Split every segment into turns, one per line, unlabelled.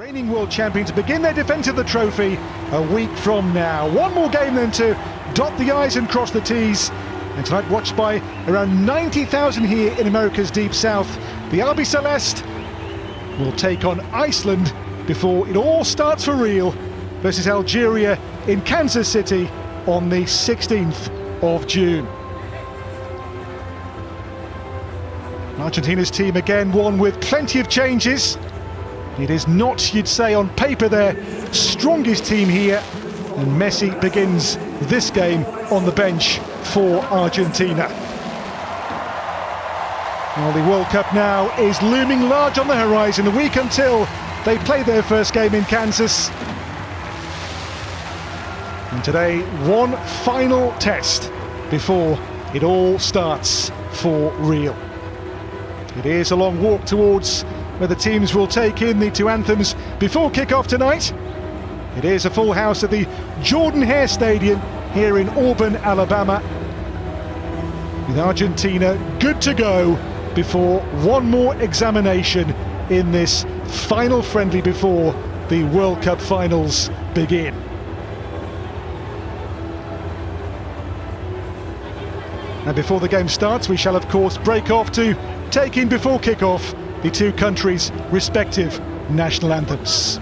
Reigning world champions begin their defence of the trophy a week from now. One more game then to dot the I's and cross the T's. And tonight, watched by around 90,000 here in America's deep south, the Albi Celeste will take on Iceland before it all starts for real versus Algeria in Kansas City on the 16th of June. Argentina's team again won with plenty of changes. It is not, you'd say, on paper their strongest team here, and Messi begins this game on the bench for Argentina. Well, the World Cup now is looming large on the horizon, a week until they play their first game in Kansas. And today, one final test before it all starts for real. It is a long walk towards where the teams will take in the two anthems before kick-off tonight. It is a full house at the Jordan-Hare Stadium here in Auburn, Alabama, with Argentina good to go before one more examination in this final friendly before the World Cup finals begin. And before the game starts, we shall of course break off to take in before kick-off the two countries' respective national anthems.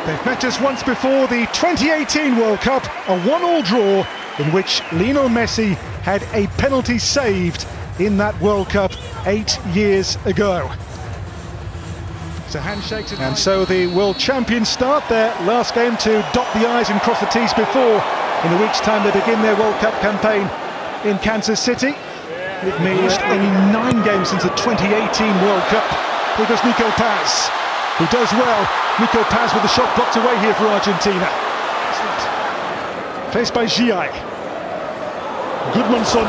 They've met us once before, the 2018 World Cup, a 1-1 draw in which Lionel Messi had a penalty saved in that World Cup 8 years ago. And so the world champions start their last game to dot the I's and cross the T's before, in a week's time, they begin their World Cup campaign in Kansas City. They've missed only 9 games since the 2018 World Cup. Here goes Nico Paz, who does well. Nico Paz with the shot blocked away here for Argentina. Faced by Giai. Gudmundsson.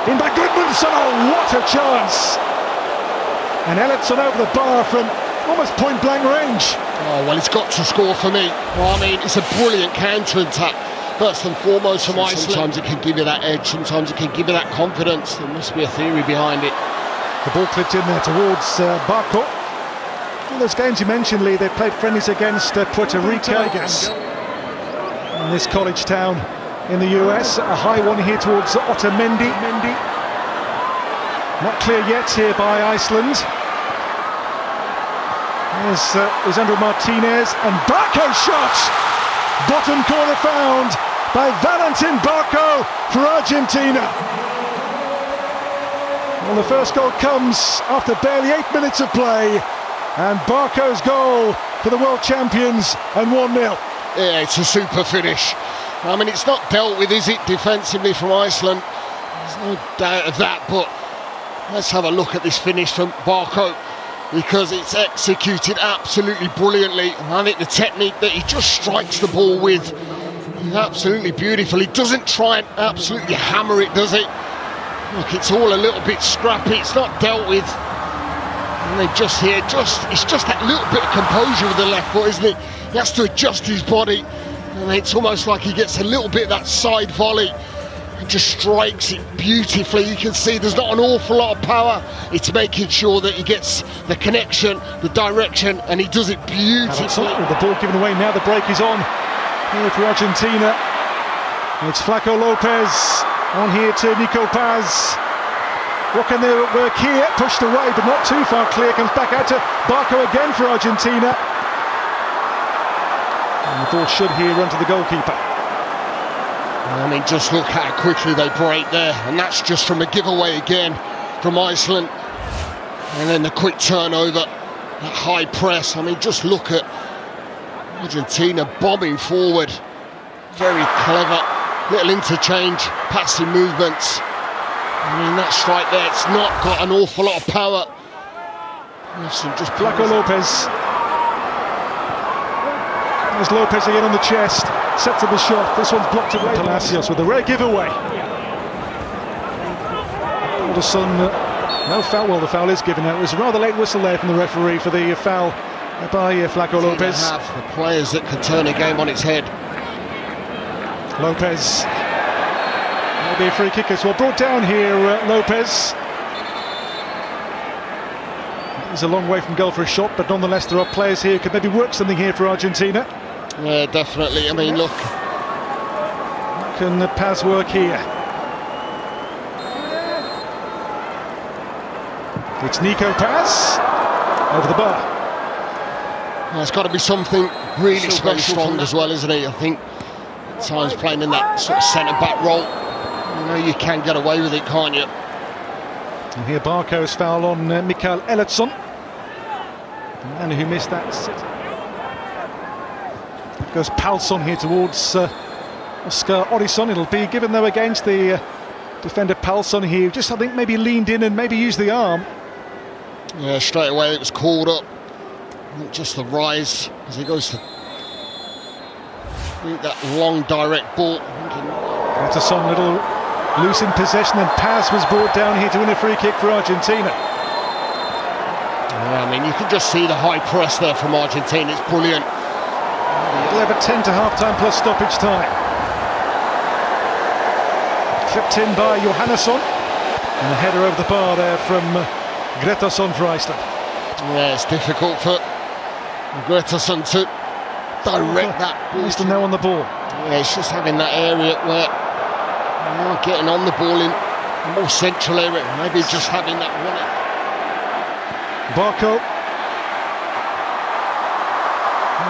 In by Gudmundsson, oh what a chance! And Elliotson over the bar from almost point-blank range.
Oh, well, he's got to score for me. Well, I mean, it's a brilliant counter-attack, first and foremost from Iceland. Sometimes it can give you that edge, sometimes it can give you that confidence. There must be a theory behind it.
The ball clipped in there towards Barco. In those games you mentioned, Lee, they played friendlies against Puerto Rico in this college town in the US. A high one here towards Otamendi. Not clear yet here by Iceland. There's Lisandro Martinez, and Barco's shot! Bottom corner found by Valentin Barco for Argentina. Well, the first goal comes after barely 8 minutes of play, and Barco's goal for the world champions, and 1-0.
Yeah, it's a super finish. I mean, it's not dealt with, is it, defensively from Iceland? There's no doubt of that, but let's have a look at this finish from Barco, because it's executed absolutely brilliantly. And I think the technique that he just strikes the ball with is absolutely beautiful. He doesn't try and absolutely hammer it, does he? Look, it's all a little bit scrappy, it's not dealt with. And they just here, it's just that little bit of composure with the left foot, isn't it? He has to adjust his body, and it's almost like he gets a little bit of that side volley. Just strikes it beautifully. You can see there's not an awful lot of power. It's making sure that he gets the connection, the direction, and he does it beautifully.
The ball given away now, the break is on here for Argentina. It's Flaco Lopez on here to Nico Paz. What can they work here? Pushed away, but not too far clear. Comes back out to Barco again for Argentina. And the ball should here run to the goalkeeper.
I mean, just look how quickly they break there, and that's just from a giveaway again from Iceland. And then the quick turnover, that high press. I mean, just look at Argentina bombing forward. Very clever, little interchange, passing movements. I mean, that strike there, it's not got an awful lot of power.
Just Flaco Lopez. There's Lopez again on the chest. Sets up the shot. This one's blocked away. Palacios with a rare giveaway. Alderson, no foul. Well, the foul is given out. It was a rather late whistle there from the referee for the foul by Flaco Lopez.
Have the players that could turn a game on its head.
Lopez. Maybe a free kick as well. Brought down here, Lopez. He's a long way from goal for a shot, but nonetheless there are players here who could maybe work something here for Argentina.
Yeah, definitely. I mean, look.
Can Paz work here? It's Nico Paz over the bar.
It's got to be something really special as well, isn't it? I think at times playing in that sort of centre-back role, you know, you can get away with it, can't you?
And here Barco's foul on Mikael Ellertsson, and who missed that. Goes Palsson here towards Oscar Orisson. It'll be given though against the defender Palsson here. Just I think maybe leaned in and maybe used the arm.
Yeah, straight away it was called up. Just the rise as he goes to that long direct ball.
Gretterson little loose in possession, and Paz was brought down here to win a free kick for Argentina.
Yeah, I mean, you can just see the high press there from Argentina. It's brilliant.
11-10 to half-time plus stoppage time. Clipped in by Johannesson, and a header over the bar there from Gretterson for Iceland.
Yeah, it's difficult for Gretterson to direct that ball.
Iceland now on the ball.
Yeah, it's just having that area where you're getting on the ball in a more central area. Maybe just having that runner.
Barco.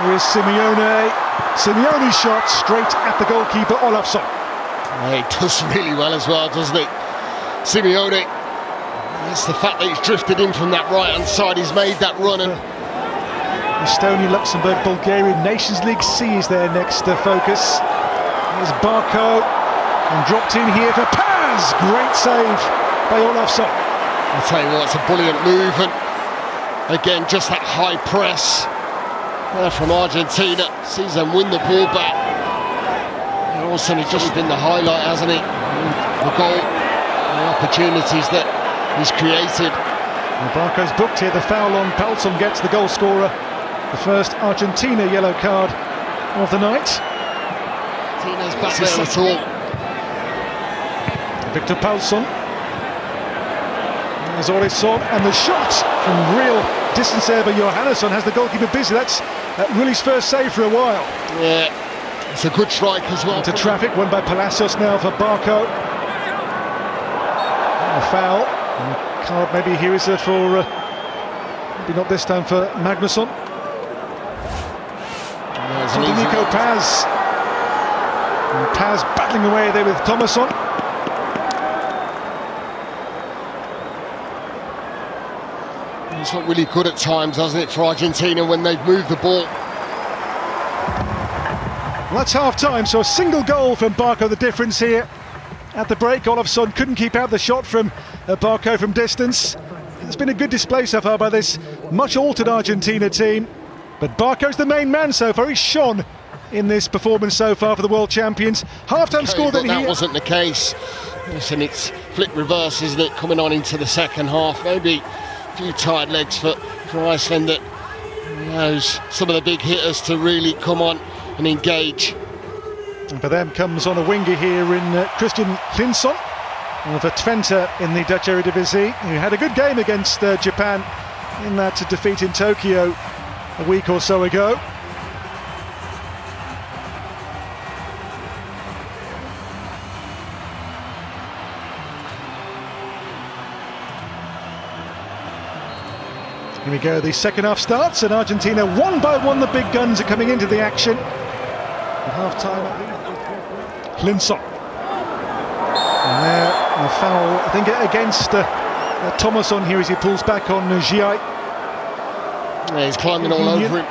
Here is Simeone. Simeone's shot straight at the goalkeeper Olafsson.
Yeah, he does really well as well, doesn't he? Simeone. It's the fact that he's drifted in from that right-hand side. He's made that run. And
Estonia, Luxembourg, Bulgaria, Nations League C is their next focus. Here's Barco, and dropped in here for Paz. Great save by Olafsson.
I'll tell you what, it's a brilliant move, and again, just that high press there from Argentina. Sees them win the ball back. And also, he's just been the highlight, hasn't he? The goal, the opportunities that he's created.
And Barco's booked here. The foul on Palsson gets the goal scorer the first Argentina yellow card of the night.
Argentina's back there at all.
Victor Palsson. There's Orisson, and the shot from real distance there by Johannesson has the goalkeeper busy. That's Ruli's first save for a while.
Yeah, it's a good strike as well.
Into traffic, won by Palacios now for Barco. A foul. And the card maybe here is for, maybe not this time for Magnusson. Nico Paz. And Paz battling away there with Thomasson.
It's not really good at times, hasn't it, for Argentina when they've moved the ball.
Well, that's half-time, so a single goal from Barco, the difference here. At the break, Olafsson couldn't keep out the shot from Barco from distance. It's been a good display so far by this much-altered Argentina team. But Barco's the main man so far. He's shone in this performance so far for the world champions. Half-time score then here.
That wasn't the case. Listen, it's flick reverse, isn't it, coming on into the second half. Maybe a few tired legs for Iceland that allows some of the big hitters to really come on and engage.
And for them comes on a winger here in Christian Hlinsson for Twente in the Dutch Eredivisie, who had a good game against Japan in that defeat in Tokyo a week or so ago. Here we go, the second half starts, and Argentina one by one, the big guns are coming into the action. At half-time, Hlinsson. And there, the foul, I think, against Thomasson here as he pulls back on Giai.
Yeah, he's climbing all over him.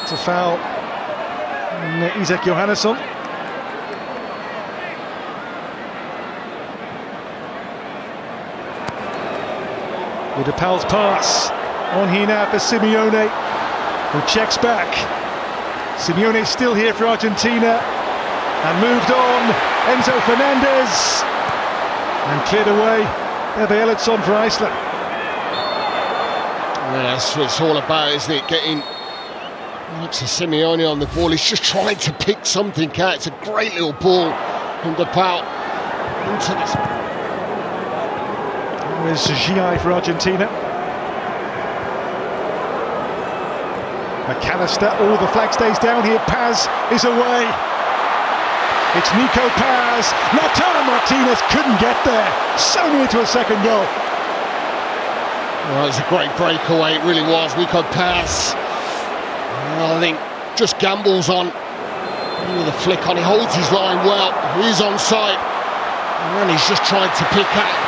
It's a foul on Isak Johannesson. With De Paul's pass. On here now for Simeone, who checks back. Simeone still here for Argentina. And moved on. Enzo Fernandez. And cleared away by Ellertsson for Iceland.
Yeah, that's what it's all about, isn't it? Getting to Simeone on the ball. He's just trying to pick something out. It's a great little ball from Depal into this.
There's Giai for Argentina. McAllister, all the flag stays down here. Paz is away. It's Nico Paz. Lautaro Martinez couldn't get there. So near to a second goal.
Well, it was a great breakaway, it really was. Nico Paz, I think, just gambles on with a flick on. He holds his line well. He's onside, and he's just trying to pick out.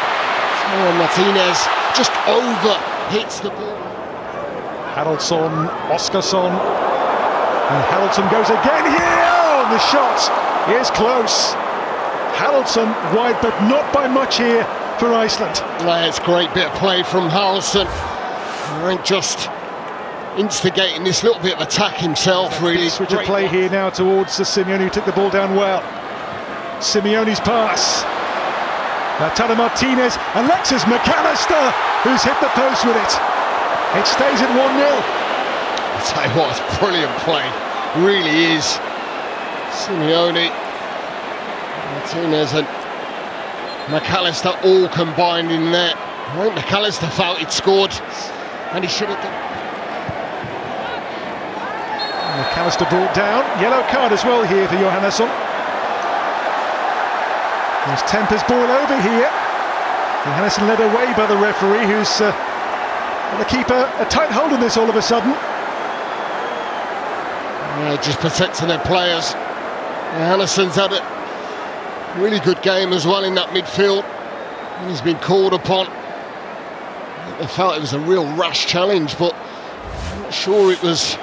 Martinez just over hits the ball.
Haraldsson, Oskarsson, and Haraldsson goes again here. Oh, the shot is close. Haraldsson wide, but not by much here for Iceland.
Yeah, it's a great bit of play from Haraldsson. I think just instigating this little bit of attack himself, really.
Switch of play here now towards Simeone, who took the ball down well. Simeone's pass. Lautaro Martinez, Alexis McAllister, who's hit the post with it. It stays at 1-0.
I'll tell you what, it's brilliant play. It really is. Simeone, Martinez and McAllister all combined in there. I think McAllister felt he'd scored, and he should have done.
McAllister brought down. Yellow card as well here for Johannesson. There's tempers boil over here. Johannesson led away by the referee, who's going to keep a tight hold on this all of a sudden.
Yeah, just protecting their players. Johannesson's had a really good game as well in that midfield. He's been called upon. I felt it was a real rash challenge, but I'm not sure it was.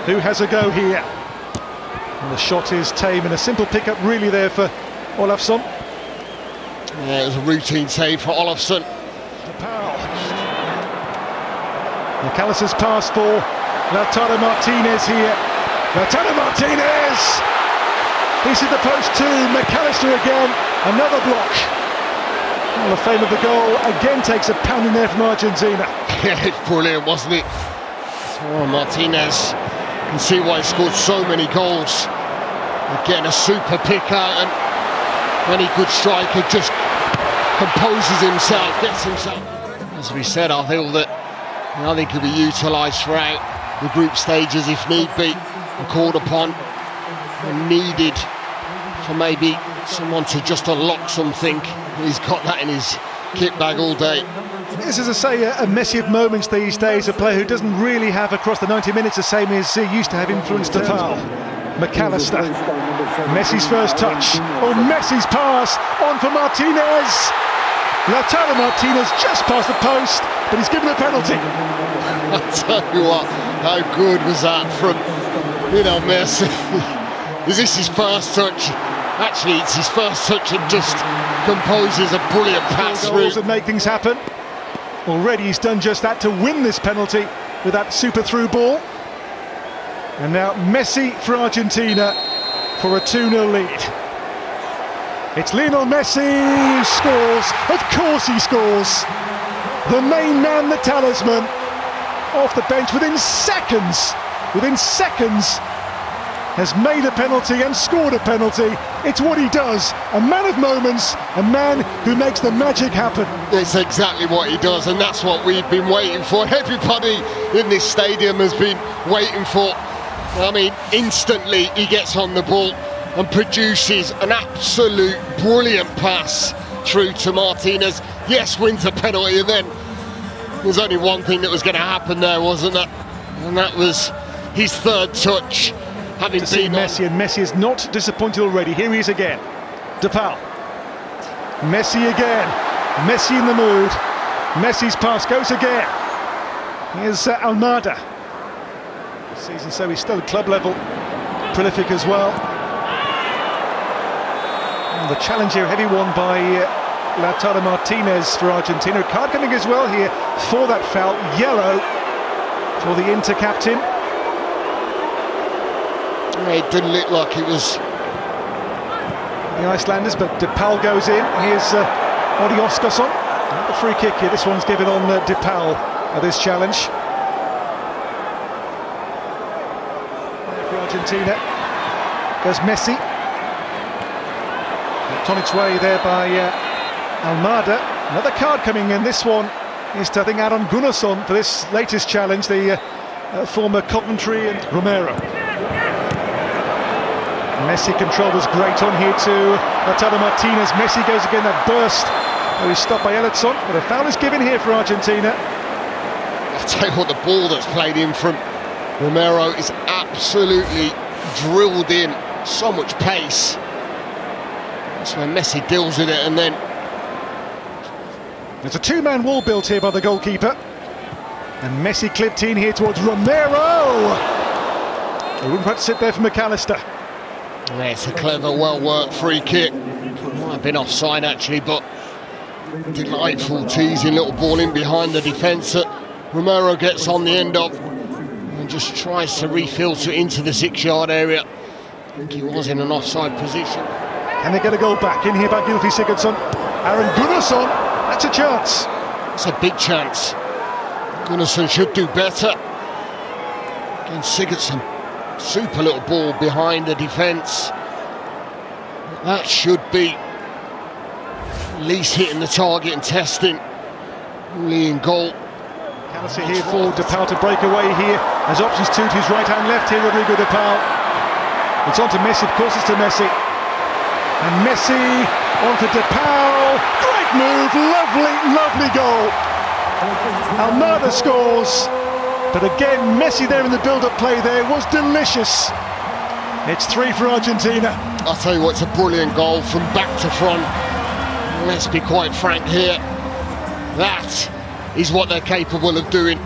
Who has a go here? And the shot is tame, and a simple pickup really there for Olafsson.
Yeah, it was a routine save for Olafsson.
McAllister's pass for Lautaro Martinez here. Lautaro Martinez! He's hit the post too. McAllister again, another block. Well, the fame of the goal again takes a pounding there from Argentina.
Yeah, it's brilliant, wasn't it? So Martinez, you can see why he scored so many goals. Again, a super pick out, and any good striker just composes himself, gets himself. As we said, I feel that I think he'll be utilised throughout the group stages if need be, and called upon and needed for maybe someone to just unlock something. He's got that in his kit bag all day.
This is, as I say, a Messi of moments these days, a player who doesn't really have across the 90 minutes the same as he used to have influenced the foul. McAllister, Messi's first touch. Oh, Messi's pass on for Martinez. Lautaro Martinez just past the post, but he's given a penalty.
I tell you what, how good was that from, Messi? Is this his first touch? Actually, it's his first touch and just composes a brilliant pass through.
And make things happen. Already he's done just that to win this penalty with that super through ball. And now Messi for Argentina for a 2-0 lead. It's Lionel Messi who scores. Of course he scores. The main man, the talisman, off the bench within seconds, has made a penalty and scored a penalty. It's what he does. A man of moments, a man who makes the magic happen.
It's exactly what he does, and that's what we've been waiting for. Everybody in this stadium has been waiting for. I mean, instantly he gets on the ball and produces an absolute brilliant pass through to Martinez. Yes, wins a penalty, and then there's only one thing that was going to happen there, wasn't it? And that was his third touch. Having been
Messi, and Messi is not disappointed already. Here he is again. Depal. Messi again. Messi in the mood. Messi's pass goes again. Here's Almada. This season, so he's still at club level. Prolific as well. And the challenge here, heavy one by Lautaro Martinez for Argentina. A card coming as well here for that foul. Yellow for the Inter-captain.
It didn't look like it was
the Icelanders, but Depal goes in. Here's Oskarsson. The free kick here, this one's given on DePaul at this challenge. For Argentina goes Messi. It's on its way there by Almada. Another card coming in. This one is to, I think, Aron Gunnarsson for this latest challenge, the former Coventry and Romero. Messi control was great on here to Lautaro Martinez. Messi goes again, that burst. Oh, he's stopped by Ellison, but a foul is given here for Argentina.
I'll tell you what, the ball that's played in from Romero is absolutely drilled in. So much pace. That's when Messi deals with it, and then
there's a two-man wall built here by the goalkeeper. And Messi clipped in here towards Romero. He wouldn't perhaps sit there for McAllister.
Yeah, it's a clever, well-worked free kick. Might have been offside actually, but delightful teasing little ball in behind the defence that Romero gets on the end of and just tries to refilter it into the 6-yard area. I think he was in an offside position.
And they get a goal back in here by Gylfi Sigurdsson. Aron Gunnarsson, that's a chance.
It's a big chance. Gunnarsson should do better. Again, Sigurdsson, super little ball behind the defence. That should be at least hitting the target and testing. Only in goal.
Callison here for DePaul to break away here. Has options two to his right hand, left here, Rodrigo DePaul. It's on to Messi, of course it's to Messi. And Messi on to DePaul. Great move, lovely goal. Almada scores. But again, Messi there in the build-up play there was delicious. It's 3 for Argentina.
I'll tell you what, it's a brilliant goal from back to front. Let's be quite frank here. That is what they're capable of doing.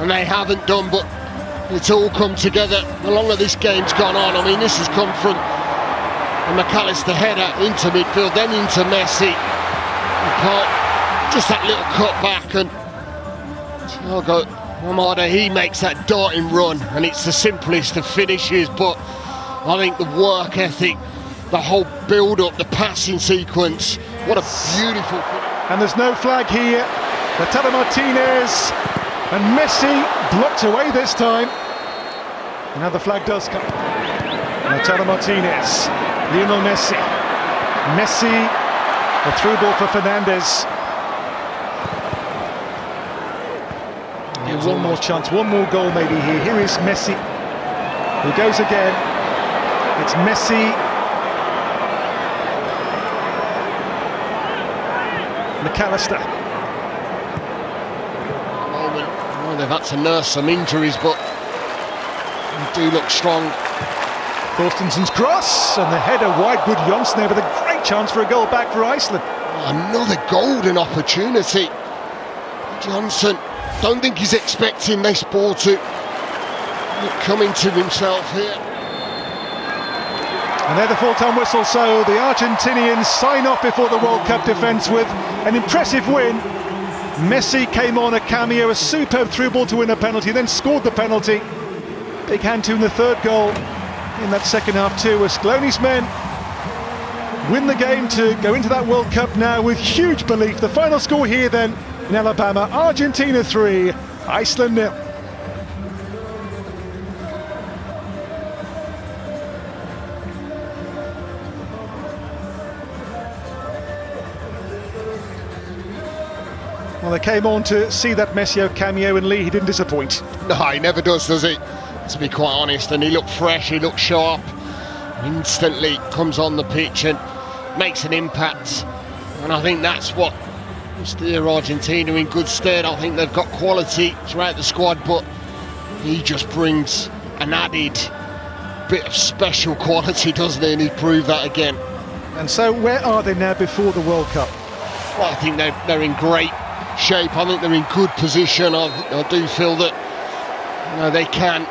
And they haven't done, but it's all come together. The longer this game's gone on, I mean, this has come from the McAllister header into midfield, then into Messi. Just that little cut back, and Thiago Almada, he makes that darting run, and it's the simplest of finishes, but I think the work ethic, the whole build-up, the passing sequence, what a beautiful finish.
And there's no flag here. Lautaro Martinez and Messi blocked away this time. And now the flag does come. Lautaro Martinez, Lionel Messi. Messi, a through ball for Fernandez. One more chance, one more goal maybe here. Here is Messi, who goes again. It's Messi. McAllister.
Well, they've had to nurse some injuries, but they do look strong.
Thorstenson's cross, and the header wide, good Jonsson there with a great chance for a goal back for Iceland.
Another golden opportunity. Jonsson, don't think he's expecting this ball to come into himself here.
And they're the full-time whistle, so the Argentinians sign off before the World Cup defence with an impressive win. Messi came on a cameo, a superb through ball to win a penalty, then scored the penalty. Big hand to in the third goal in that second half too, as Scaloni's men win the game to go into that World Cup now with huge belief. The final score here then in Alabama, Argentina 3, Iceland 0. Well, they came on to see that Messi cameo, and Lee, he didn't disappoint.
No, he never does he? To be quite honest, and he looked fresh, he looked sharp. Instantly comes on the pitch and makes an impact. And I think that's what will steer Argentina in good stead. I think they've got quality throughout the squad, but he just brings an added bit of special quality, doesn't he? And he proved that again.
And so where are they now before the World Cup?
Well, I think they're in great shape. I think they're in good position. I do feel that they can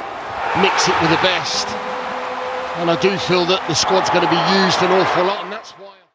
mix it with the best, and I do feel that the squad's going to be used an awful lot, and that's why